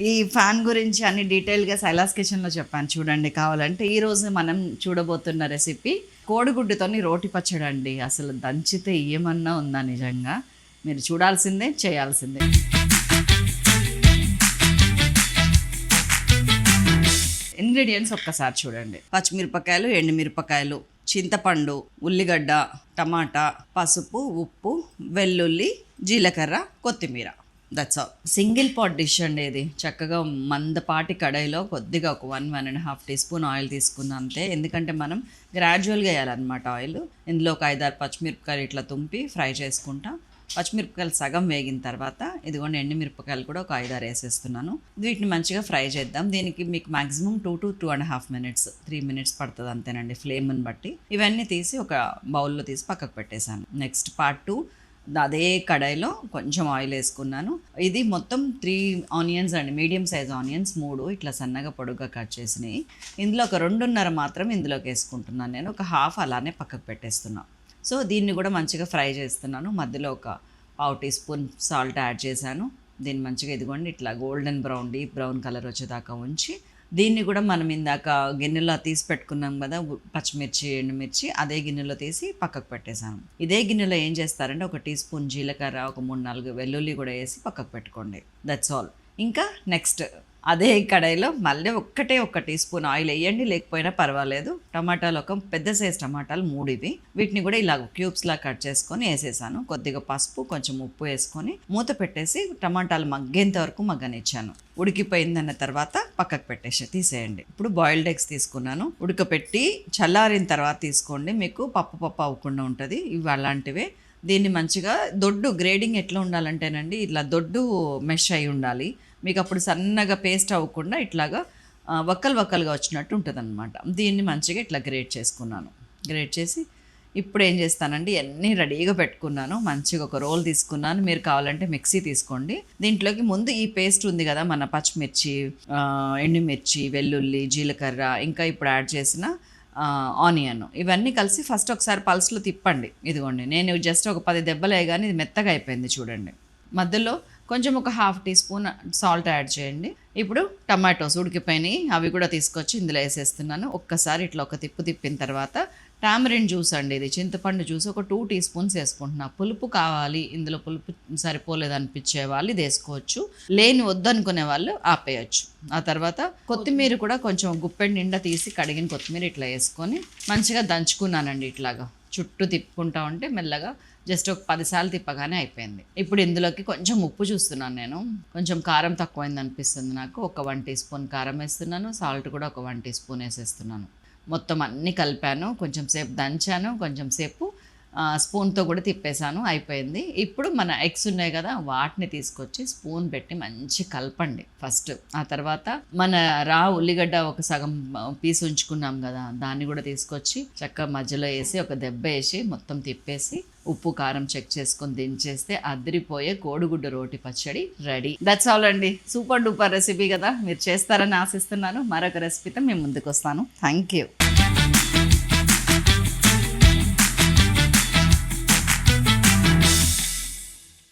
ఈ ఫ్యాన్ గురించి అన్ని డీటెయిల్గా శైలాస్ కిచెన్లో చెప్పాను చూడండి. కావాలంటే ఈరోజు మనం చూడబోతున్న రెసిపీ కోడిగుడ్డుతోని రోటి పచ్చడి అండి. అసలు దంచితే ఏమన్నా ఉందా నిజంగా, మీరు చూడాల్సిందే, చేయాల్సిందే. ఇంగ్రీడియంట్స్ ఒక్కసారి చూడండి. పచ్చిమిరపకాయలు, ఎండుమిరపకాయలు, చింతపండు, ఉల్లిగడ్డ, టమాటా, పసుపు, ఉప్పు, వెల్లుల్లి, జీలకర్ర, కొత్తిమీర. That's all. Single pot dish అండి ఇది. చక్కగా మందపాటి కడాయిలో కొద్దిగా ఒక 1.5 టీ స్పూన్ ఆయిల్ తీసుకున్నా అంతే. ఎందుకంటే మనం గ్రాడ్యువల్గా వేయాలన్నమాట ఆయిల్. ఇందులో ఒక 5-6 పచ్చిమిరపకాయలు ఇట్లా తుంపి ఫ్రై చేసుకుంటా. పచ్చిమిరపకాయలు సగం వేగిన తర్వాత ఇదిగోండి ఎండుమిరపకాయలు కూడా ఒక 5-6 వేసేస్తున్నాను. వీటిని మంచిగా ఫ్రై చేద్దాం. దీనికి మీకు మాక్సిమం 2 to 2.5 minutes, 3 minutes పడుతుంది అంతేనండి, ఫ్లేమ్ని బట్టి. ఇవన్నీ తీసి ఒక బౌల్లో తీసి పక్కకు పెట్టేశాను. నెక్స్ట్ పార్ట్ 2, అదే కడాయిలో కొంచెం ఆయిల్ వేసుకున్నాను. ఇది మొత్తం 3 ఆనియన్స్ అండి, మీడియం సైజ్ ఆనియన్స్ 3 ఇట్లా సన్నగా పొడుగ్గా కట్ చేసినాయి. ఇందులో ఒక 2.5 మాత్రం ఇందులోకి వేసుకుంటున్నాను నేను. ఒక హాఫ్ అలానే పక్కకు పెట్టేస్తున్నాను. సో దీన్ని కూడా మంచిగా ఫ్రై చేస్తున్నాను. మధ్యలో ఒక 1/2 టీ స్పూన్ సాల్ట్ యాడ్ చేశాను. దీన్ని మంచిగా ఇదిగోండి ఇట్లా golden brown, deep brown colour వచ్చేదాకా ఉంచి, దీన్ని కూడా మనం ఇందాక గిన్నెలో తీసి పెట్టుకున్నాం కదా పచ్చిమిర్చి, ఎండుమిర్చి, అదే గిన్నెలో తీసి పక్కకు పెట్టేశాను. ఇదే గిన్నెలో ఏం చేస్తారంటే ఒక టీ స్పూన్ జీలకర్ర, ఒక 3-4 వెల్లుల్లి కూడా వేసి పక్కకు పెట్టుకోండి. That's all. ఇంకా నెక్స్ట్ అదే కడాయిలో మళ్ళీ ఒక టీ స్పూన్ ఆయిల్ వేయండి, లేకపోయినా పర్వాలేదు. టమాటాలు ఒక పెద్ద సైజ్ టమాటాలు 3 ఇవి. వీటిని కూడా ఇలా క్యూబ్స్లా కట్ చేసుకొని వేసేసాను. కొద్దిగా పసుపు, కొంచెం ఉప్పు వేసుకొని మూత పెట్టేసి టమాటాలు మగ్గేంత వరకు మగ్గనిచ్చాను. ఉడికిపోయిందన్న తర్వాత పక్కకు పెట్టేసి తీసేయండి. ఇప్పుడు బాయిల్డ్ ఎగ్స్ తీసుకున్నాను. ఉడకపెట్టి చల్లారిన తర్వాత తీసుకోండి, మీకు పప్పు అవ్వకుండా ఉంటుంది. ఇవి అలాంటివే. దీన్ని మంచిగా దొడ్డు గ్రేడింగ్ ఎట్లా ఉండాలంటేనండి, ఇట్లా దొడ్డు మెష్ అయి ఉండాలి మీకు. అప్పుడు సన్నగా పేస్ట్ అవ్వకుండా ఇట్లాగా వక్కలుగా వచ్చినట్టు ఉంటుంది అనమాట. దీన్ని మంచిగా ఇట్లా గ్రేట్ చేసుకున్నాను. గ్రేట్ చేసి ఇప్పుడు ఏం చేస్తానండి, అన్నీ రెడీగా పెట్టుకున్నాను. మంచిగా ఒక రోల్ తీసుకున్నాను. మీరు కావాలంటే మిక్సీ తీసుకోండి. దీంట్లోకి ముందు ఈ పేస్ట్ ఉంది కదా, మన పచ్చిమిర్చి, ఎండుమిర్చి, వెల్లుల్లి, జీలకర్ర, ఇంకా ఇప్పుడు యాడ్ చేసిన ఆనియన్, ఇవన్నీ కలిసి ఫస్ట్ ఒకసారి పల్స్లో తిప్పండి. ఇదిగోండి నేను జస్ట్ ఒక 10 దెబ్బలు వేయగానే ఇది మెత్తగా అయిపోయింది చూడండి. మధ్యలో కొంచెం ఒక 1/2 టీ స్పూన్ సాల్ట్ యాడ్ చేయండి. ఇప్పుడు టమాటోస్ ఉడికిపోయినాయి, అవి కూడా తీసుకొచ్చి ఇందులో వేసేస్తున్నాను. ఒక్కసారి ఇట్లా ఒక తిప్పిన తర్వాత టామరిన్ జ్యూస్ అండి, ఇది చింతపండు జ్యూస్ ఒక 2 టీ స్పూన్స్ వేసుకుంటున్నా. పులుపు కావాలి, ఇందులో పులుపు సరిపోలేదు అనిపించే వాళ్ళు ఇది వేసుకోవచ్చు, లేని వద్దనుకునే వాళ్ళు ఆపేయచ్చు. ఆ తర్వాత కొత్తిమీర కూడా కొంచెం గుప్పెడి నిండా తీసి కడిగిన కొత్తిమీర ఇట్లా వేసుకొని మంచిగా దంచుకున్నానండి. ఇట్లాగా చుట్టూ తిప్పుకుంటా ఉంటే మెల్లగా జస్ట్ ఒక 10 సార్లు తిప్పగానే అయిపోయింది. ఇప్పుడు ఇందులోకి కొంచెం ఉప్పు చూస్తున్నాను నేను. కొంచెం కారం తక్కువైంది అనిపిస్తుంది నాకు. ఒక 1 టీ స్పూన్ కారం వేస్తున్నాను. సాల్ట్ కూడా ఒక 1 టీ స్పూన్ వేసేస్తున్నాను. మొత్తం అన్నీ కలిపాను. కొంచెం సేపు దంచాను, కొంచెం సేపు స్పూన్తో కూడా తిప్పేశాను. అయిపోయింది. ఇప్పుడు మన ఎగ్స్ ఉన్నాయి కదా, వాటిని తీసుకొచ్చి స్పూన్ పెట్టి మంచి కలపండి ఫస్ట్. ఆ తర్వాత మన ఉల్లిగడ్డ ఒక సగం పీస్ ఉంచుకున్నాం కదా, దాన్ని కూడా తీసుకొచ్చి చక్కగా మధ్యలో వేసి ఒక దెబ్బ వేసి మొత్తం తిప్పేసి ఉప్పు కారం చెక్ చేసుకొని దించేస్తే అదిరిపోయే కోడిగుడ్డు రోటి పచ్చడి రెడీ. దట్స్ ఆల్ అండి. సూపర్ డూపర్ రెసిపీ కదా, మీరు చేస్తారని ఆశిస్తున్నాను. మరొక రెసిపీతో మేము ముందుకు వస్తాను. Thank you.